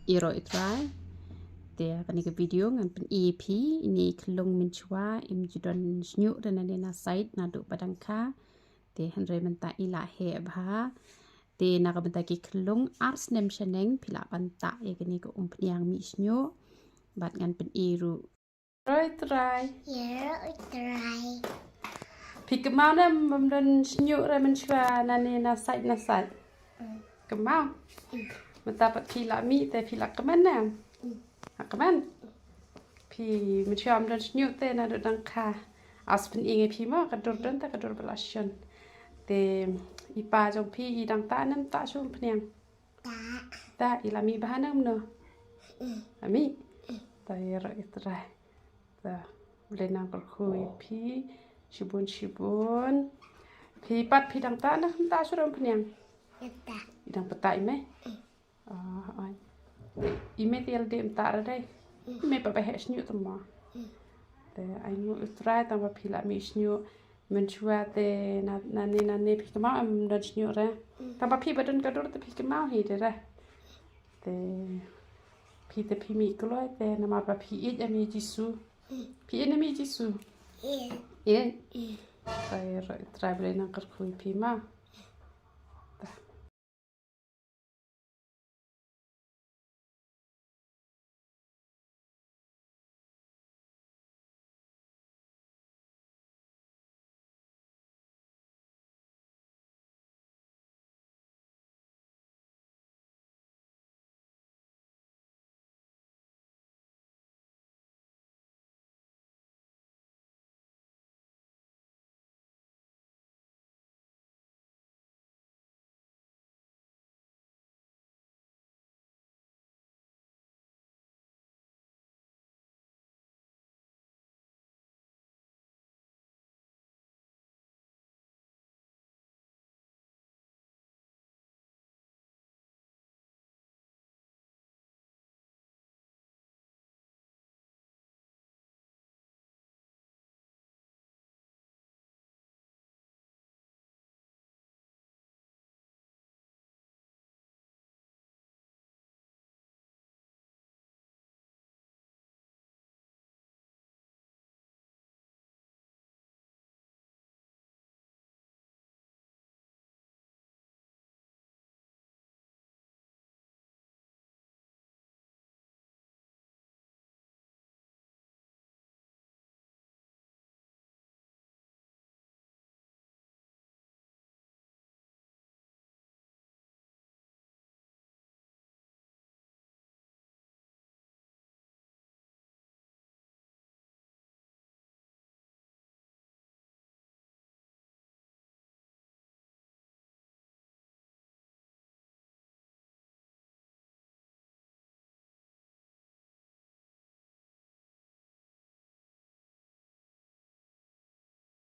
iro itrai te kan ke video ngan pen EP ini kelung min chua im judon shñiuh dan na site na du padangka te hanre menta ila he bha te na ka benta ki kelung ars nem shaneng pila banta ya kini ko umpniang mi shñiuh bat ngan pen iru roi trai pi kemau na memdon shñiuh ra men chua na site kemau mendapat pila mi te pila keman na keman pi mencuam dan shñiuh te na do dangka aspen inge pi mo kadur dan ta kadur belasyon te ipa jong pi idang ta nam ta shum pniang ta ilami bahanam no ami ta yero itra ta lenang berkhui pi shibun pi pat pi dang ta na ta shum pniang idang petai me ai ime tiel dem ta ra dai ime pa he shñiuh tama te ai nu utrai ta pa phila mi shñiuh men chua te na ne pi kama am dan shñiuh ra ta pa phi badon ka dor te pi kama hi de ra te pi mi kloi te na ma pa pi it ami jisu pi enemi jisu ye ta ra trai ble na kar khui pi ma